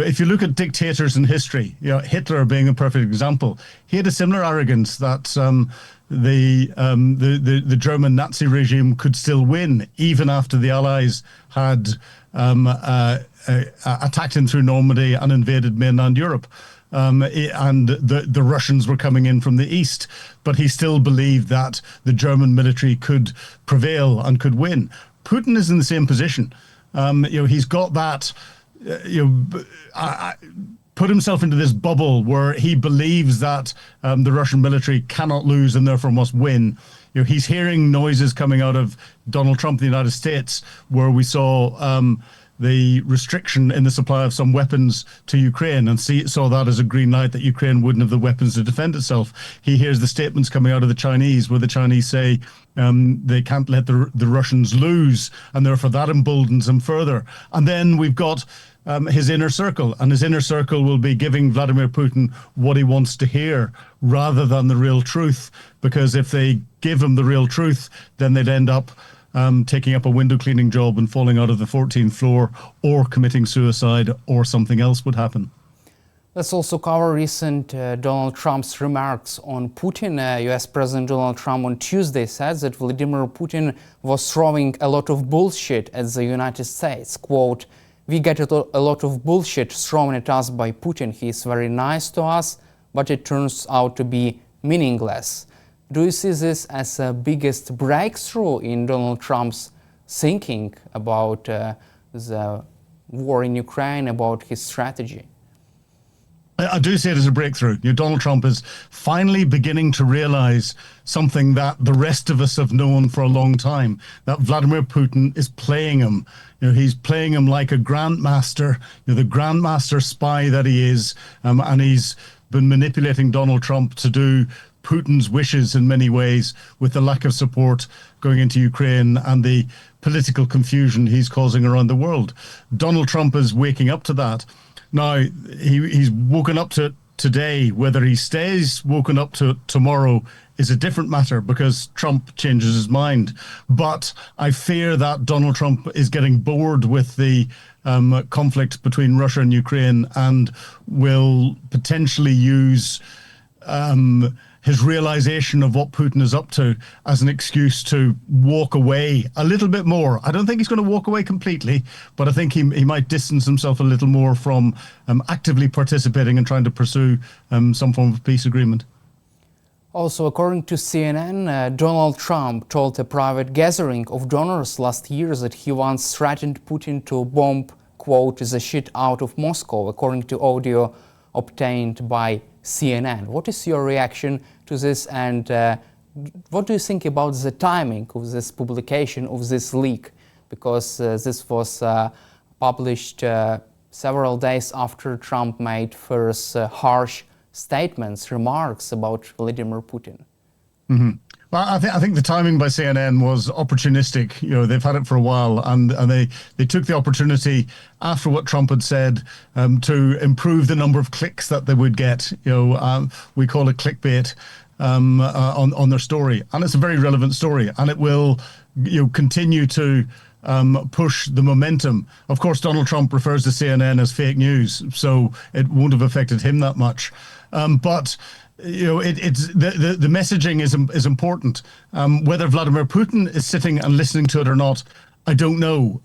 if you look at dictators in history, Hitler being a perfect example, he had a similar arrogance that the German Nazi regime could still win even after the Allies had attacked him through Normandy and invaded mainland Europe. And the Russians were coming in from the east, but he still believed that the German military could prevail and could win. Putin is in the same position. He's got that, put himself into this bubble where he believes that the Russian military cannot lose and therefore must win. He's hearing noises coming out of Donald Trump in the United States, where we saw the restriction in the supply of some weapons to Ukraine and saw that as a green light that Ukraine wouldn't have the weapons to defend itself. He hears the statements coming out of the Chinese where the Chinese say they can't let the Russians lose, and therefore that emboldens him further. And then we've got his inner circle, and his inner circle will be giving Vladimir Putin what he wants to hear rather than the real truth, because if they give him the real truth, then they'd end up taking up a window cleaning job and falling out of the 14th floor, or committing suicide, or something else would happen. Let's also cover recent Donald Trump's remarks on Putin. US President Donald Trump on Tuesday said that Vladimir Putin was throwing a lot of bullshit at the United States. Quote, "We get a lot of bullshit thrown at us by Putin. He is very nice to us, but it turns out to be meaningless." Do you see this as the biggest breakthrough in Donald Trump's thinking about the war in Ukraine, about his strategy? I do see it as a breakthrough. Donald Trump is finally beginning to realize something that the rest of us have known for a long time, that Vladimir Putin is playing him. He's playing him like a grandmaster, the grandmaster spy that he is, and he's been manipulating Donald Trump to do Putin's wishes in many ways, with the lack of support going into Ukraine and the political confusion he's causing around the world. Donald Trump is waking up to that. Now, he's woken up to it today. Whether he stays woken up to it tomorrow is a different matter, because Trump changes his mind. But I fear that Donald Trump is getting bored with the conflict between Russia and Ukraine, and will potentially use his realization of what Putin is up to as an excuse to walk away a little bit more. I don't think he's going to walk away completely, but I think he might distance himself a little more from actively participating and trying to pursue some form of peace agreement. Also, according to CNN, Donald Trump told a private gathering of donors last year that he once threatened Putin to bomb, quote, "the shit out of Moscow," according to audio obtained by CNN. What is your reaction to this, and what do you think about the timing of this publication, of this leak? Because this was published several days after Trump made first harsh statements, remarks about Vladimir Putin. Mm-hmm. Well, I think the timing by CNN was opportunistic. They've had it for a while, and they took the opportunity after what Trump had said to improve the number of clicks that they would get. We call it clickbait on their story, and it's a very relevant story, and it will continue to push the momentum. Of course, Donald Trump refers to CNN as fake news, so it won't have affected him that much. But it's the messaging is important. Whether Vladimir Putin is sitting and listening to it or not, I don't know,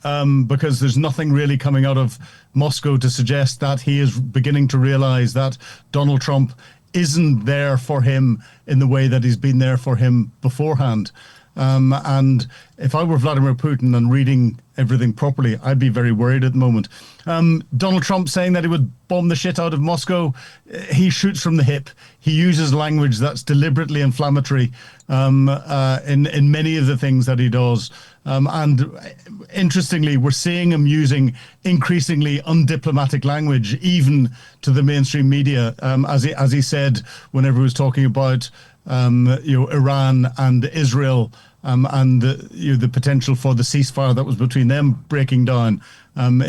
because there's nothing really coming out of Moscow to suggest that he is beginning to realize that Donald Trump isn't there for him in the way that he's been there for him beforehand. And if I were Vladimir Putin and reading everything properly, I'd be very worried at the moment. Donald Trump saying that he would bomb the shit out of Moscow, he shoots from the hip. He uses language that's deliberately inflammatory in many of the things that he does. And interestingly, we're seeing him using increasingly undiplomatic language, even to the mainstream media, as he said whenever he was talking about Iran and Israel, and the potential for the ceasefire that was between them breaking down.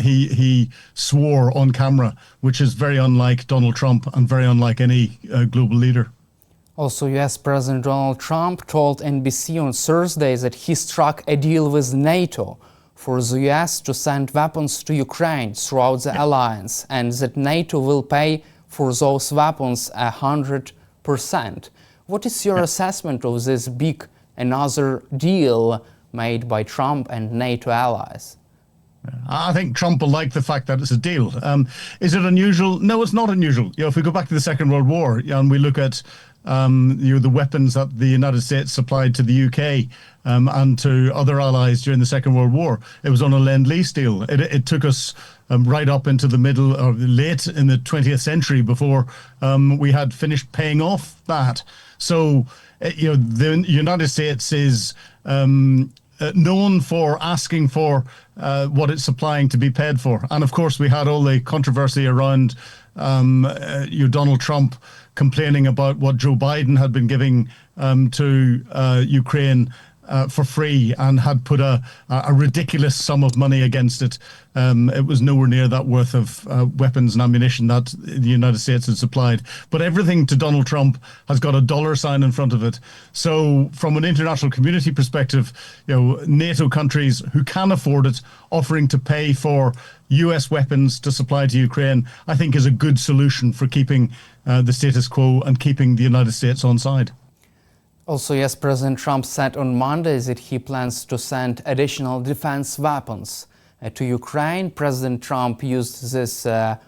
He swore on camera, which is very unlike Donald Trump and very unlike any global leader. Also, US President Donald Trump told NBC on Thursday that he struck a deal with NATO for the US to send weapons to Ukraine throughout the alliance, and that NATO will pay for those weapons 100%. What is your assessment of this big another deal made by Trump and NATO allies? I think Trump will like the fact that it's a deal. Is it unusual? No, it's not unusual. If we go back to the Second World War and we look at the weapons that the United States supplied to the UK and to other allies during the Second World War, it was on a Lend-Lease deal. It took us right up into the middle or late in the 20th century before we had finished paying off that. So, the United States is known for asking for what it's supplying to be paid for. And of course, we had all the controversy around Donald Trump complaining about what Joe Biden had been giving to Ukraine for free and had put a ridiculous sum of money against it. It was nowhere near that worth of weapons and ammunition that the United States had supplied. But everything to Donald Trump has got a dollar sign in front of it. So from an international community perspective, NATO countries who can afford it offering to pay for US weapons to supply to Ukraine, I think is a good solution for keeping the status quo and keeping the United States on side. Also, yes, President Trump said on Monday that he plans to send additional defense weapons to Ukraine. President Trump used this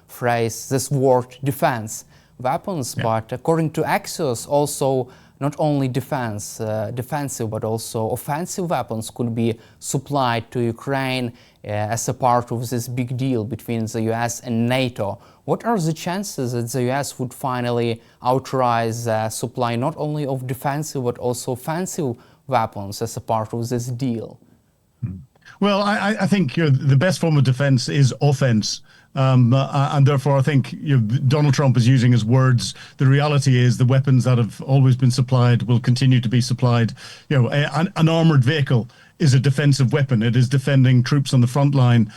phrase, this word, defense weapons, but according to Axios, also not only defensive, but also offensive weapons could be supplied to Ukraine as a part of this big deal between the US and NATO. What are the chances that the US would finally authorize supply not only of defensive but also offensive weapons as a part of this deal? Well, I think the best form of defense is offense. And therefore, I think Donald Trump is using his words. The reality is the weapons that have always been supplied will continue to be supplied. An armored vehicle is a defensive weapon. It is defending troops on the front line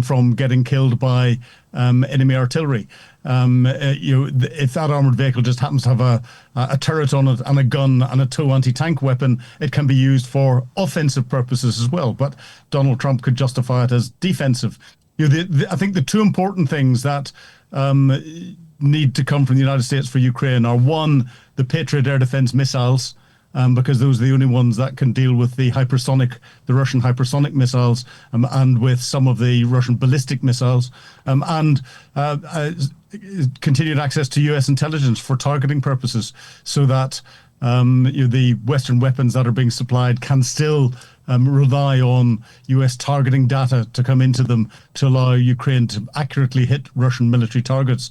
from getting killed by enemy artillery. If that armored vehicle just happens to have a turret on it and a gun and a tow anti-tank weapon, it can be used for offensive purposes as well. But Donald Trump could justify it as defensive. I think the two important things that need to come from the United States for Ukraine are, one, the Patriot air defense missiles, because those are the only ones that can deal with the Russian hypersonic missiles, and with some of the Russian ballistic missiles, and continued access to US intelligence for targeting purposes, so that the Western weapons that are being supplied can still rely on US targeting data to come into them to allow Ukraine to accurately hit Russian military targets.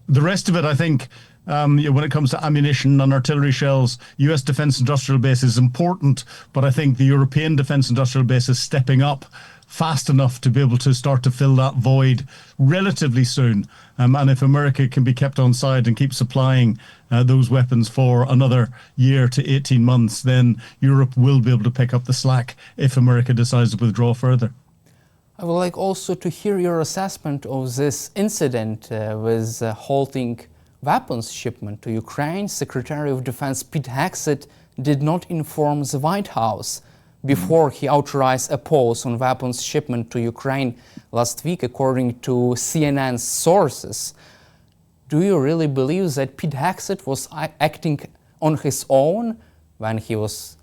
The rest of it, I think, when it comes to ammunition and artillery shells, US defense industrial base is important, but I think the European defense industrial base is stepping up fast enough to be able to start to fill that void relatively soon. And if America can be kept on side and keep supplying those weapons for another year to 18 months, then Europe will be able to pick up the slack if America decides to withdraw further. I would like also to hear your assessment of this incident with halting weapons shipment to Ukraine. Secretary of Defense Pete Hegseth did not inform the White House before he authorized a pause on weapons shipment to Ukraine last week, according to CNN's sources. Do you really believe that Pete Hegseth was acting on his own when he was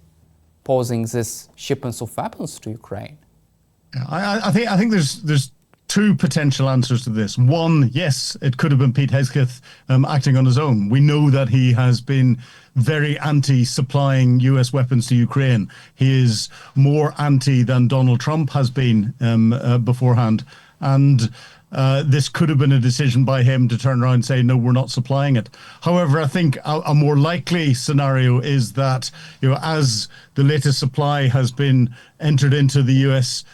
pausing these shipments of weapons to Ukraine? I think there's two potential answers to this. One, yes, it could have been Pete Hegseth acting on his own. We know that he has been very anti-supplying US weapons to Ukraine. He is more anti than Donald Trump has been beforehand. And this could have been a decision by him to turn around and say, no, we're not supplying it. However, I think a more likely scenario is that, as the latest supply has been entered into the US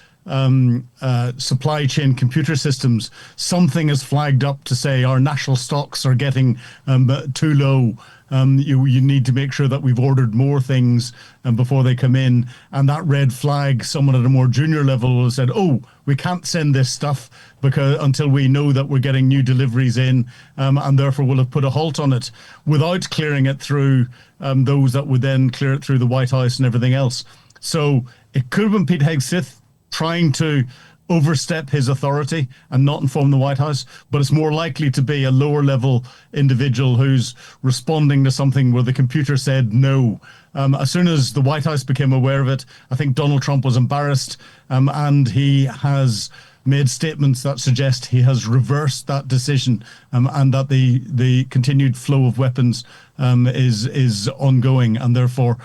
supply chain computer systems, something is flagged up to say our national stocks are getting too low. You need to make sure that we've ordered more things before they come in. And that red flag, someone at a more junior level will have said, oh, we can't send this stuff until we know that we're getting new deliveries in, and therefore we'll have put a halt on it without clearing it through those that would then clear it through the White House and everything else. So it could have been Pete Hegseth trying to overstep his authority and not inform the White House, but it's more likely to be a lower level individual who's responding to something where the computer said no. As soon as the White House became aware of it, I think Donald Trump was embarrassed, and he has made statements that suggest he has reversed that decision, and that the continued flow of weapons is ongoing, and therefore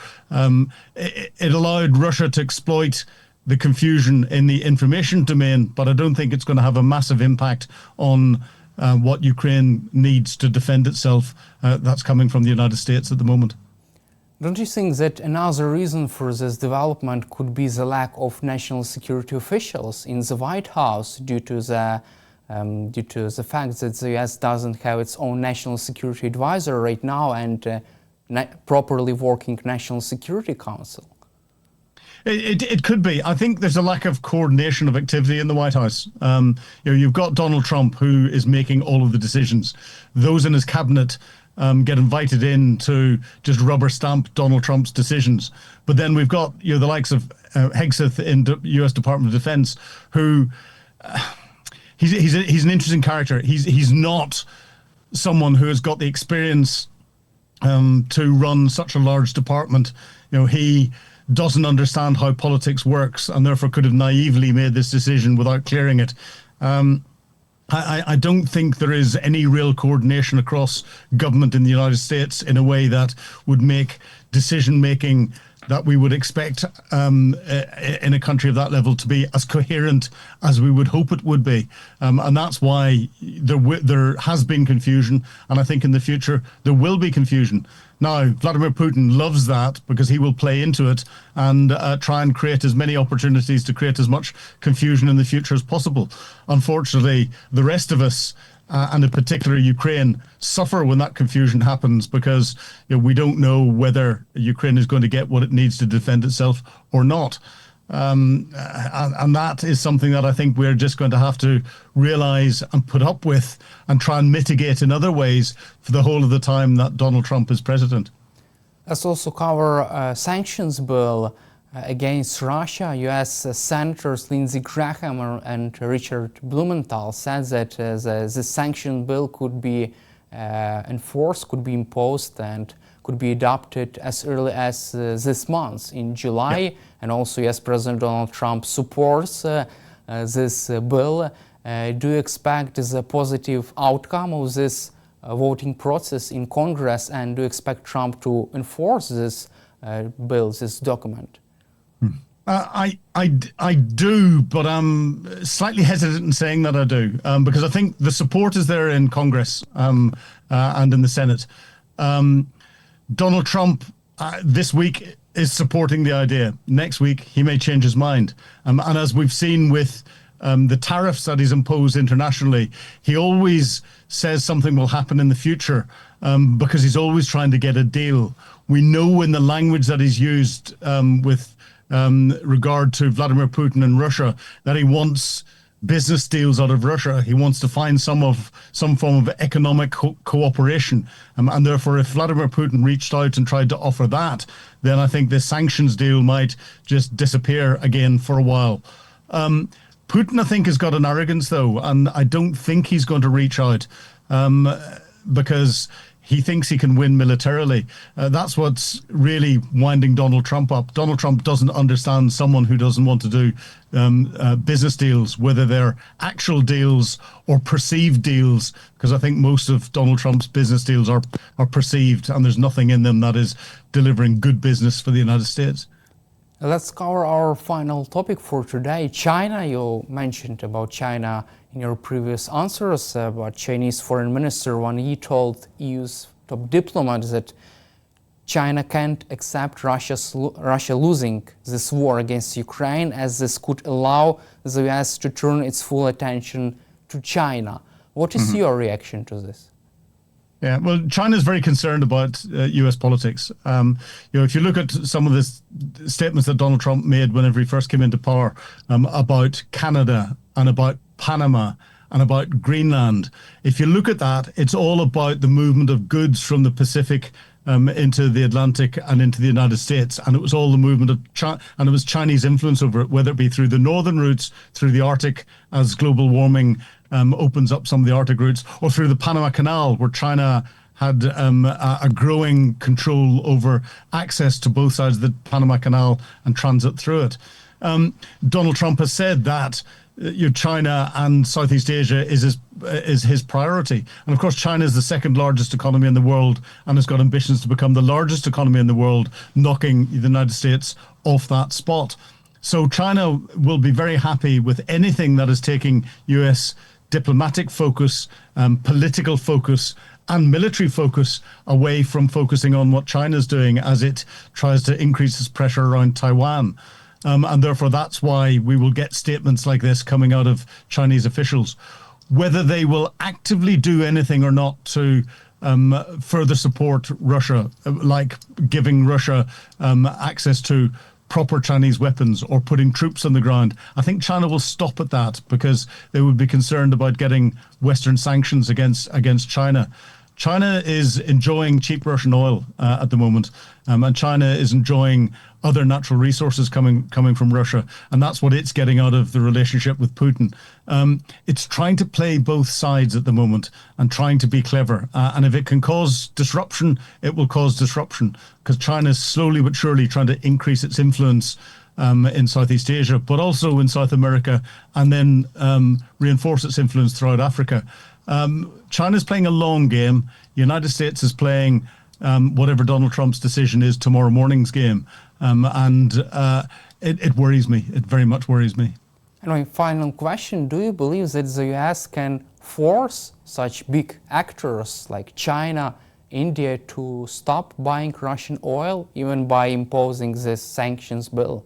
it allowed Russia to exploit the confusion in the information domain, but I don't think it's going to have a massive impact on what Ukraine needs to defend itself. That's coming from the United States at the moment. Don't you think that another reason for this development could be the lack of national security officials in the White House due to the fact that the US doesn't have its own national security advisor right now and properly working National Security Council? It could be. I think there's a lack of coordination of activity in the White House. You've got Donald Trump, who is making all of the decisions. Those in his cabinet get invited in to just rubber stamp Donald Trump's decisions. But then we've got the likes of Hegseth in the U.S. Department of Defense, who he's an interesting character. He's not someone who has got the experience to run such a large department. He doesn't understand how politics works and therefore could have naively made this decision without clearing it. I don't think there is any real coordination across government in the United States in a way that would make decision-making that we would expect in a country of that level to be as coherent as we would hope it would be. And that's why there has been confusion, and I think in the future there will be confusion. Now, Vladimir Putin loves that because he will play into it and try and create as many opportunities to create as much confusion in the future as possible. Unfortunately, the rest of us, and in particular Ukraine, suffer when that confusion happens because we don't know whether Ukraine is going to get what it needs to defend itself or not. And that is something that I think we're just going to have to realize and put up with and try and mitigate in other ways for the whole of the time that Donald Trump is president. Let's also cover sanctions bill against Russia. U.S. Senators Lindsey Graham and Richard Blumenthal said that the sanction bill could be enforced, could be imposed, and could be adopted as early as this month in July. Yep. And also, yes, President Donald Trump supports this bill. Do you expect the positive outcome of this voting process in Congress, and do you expect Trump to enforce this bill, this document? I do, but I'm slightly hesitant in saying that I do, because I think the support is there in Congress and in the Senate. Donald Trump this week is supporting the idea. Next week, he may change his mind. And as we've seen with the tariffs that he's imposed internationally, he always says something will happen in the future because he's always trying to get a deal. We know in the language that he's used with regard to Vladimir Putin and Russia that he wants business deals out of Russia. He wants to find some form of economic cooperation. And therefore, if Vladimir Putin reached out and tried to offer that, then I think the sanctions deal might just disappear again for a while. Putin, I think, has got an arrogance, though, and I don't think he's going to reach out because he thinks he can win militarily. That's what's really winding Donald Trump up. Donald Trump doesn't understand someone who doesn't want to do business deals, whether they're actual deals or perceived deals, because I think most of Donald Trump's business deals are perceived, and there's nothing in them that is delivering good business for the United States. Let's cover our final topic for today. China. You mentioned about China in your previous answers, but Chinese Foreign Minister Wang Yi told EU's top diplomat that China can't accept Russia losing this war against Ukraine, as this could allow the US to turn its full attention to China. What is your reaction to this? Yeah, well, China is very concerned about U.S. politics. If you look at some of the statements that Donald Trump made whenever he first came into power about Canada and about Panama and about Greenland, if you look at that, it's all about the movement of goods from the Pacific into the Atlantic and into the United States. And it was all the movement of China, and it was Chinese influence over it, whether it be through the northern routes, through the Arctic, as global warming opens up some of the Arctic routes, or through the Panama Canal, where China had a growing control over access to both sides of the Panama Canal and transit through it. Donald Trump has said that China and Southeast Asia is his priority. And of course, China is the second largest economy in the world and has got ambitions to become the largest economy in the world, knocking the United States off that spot. So China will be very happy with anything that is taking US diplomatic focus, political focus, and military focus away from focusing on what China's doing as it tries to increase its pressure around Taiwan. And therefore, that's why we will get statements like this coming out of Chinese officials. Whether they will actively do anything or not to further support Russia, like giving Russia access to proper Chinese weapons or putting troops on the ground, I think China will stop at that because they would be concerned about getting Western sanctions against China. China is enjoying cheap Russian oil at the moment, and China is enjoying other natural resources coming from Russia, and that's what it's getting out of the relationship with Putin. It's trying to play both sides at the moment and trying to be clever, and if it can cause disruption, it will cause disruption, because China is slowly but surely trying to increase its influence in Southeast Asia, but also in South America, and then reinforce its influence throughout Africa. China's playing a long game. The United States is playing whatever Donald Trump's decision is tomorrow morning's game. And it worries me. It very much worries me. And my final question, do you believe that the US can force such big actors like China, India to stop buying Russian oil, even by imposing this sanctions bill?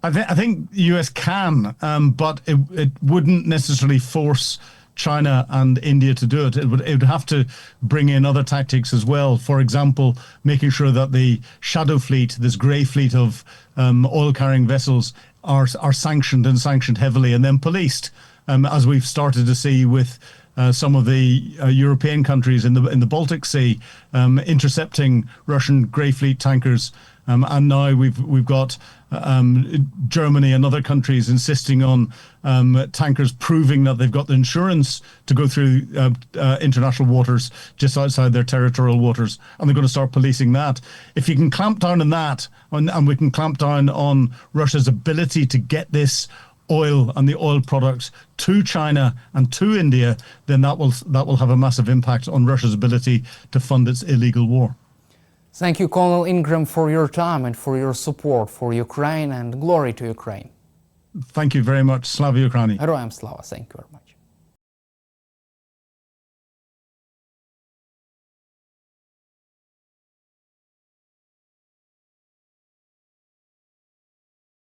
I think the US can, but it wouldn't necessarily force China and India to do it. It would have to bring in other tactics as well. For example, making sure that the shadow fleet, this grey fleet of oil-carrying vessels, are sanctioned and sanctioned heavily, and then policed, as we've started to see with some of the European countries in the Baltic Sea intercepting Russian grey fleet tankers. And now we've got Germany and other countries insisting on tankers proving that they've got the insurance to go through international waters just outside their territorial waters, and they're going to start policing that. If you can clamp down on that, and we can clamp down on Russia's ability to get this oil and the oil products to China and to India, then that will have a massive impact on Russia's ability to fund its illegal war. Thank you, Colonel Ingram, for your time and for your support for Ukraine, and glory to Ukraine. Thank you very much. Slava Ukraini. Героям слава. Thank you very much.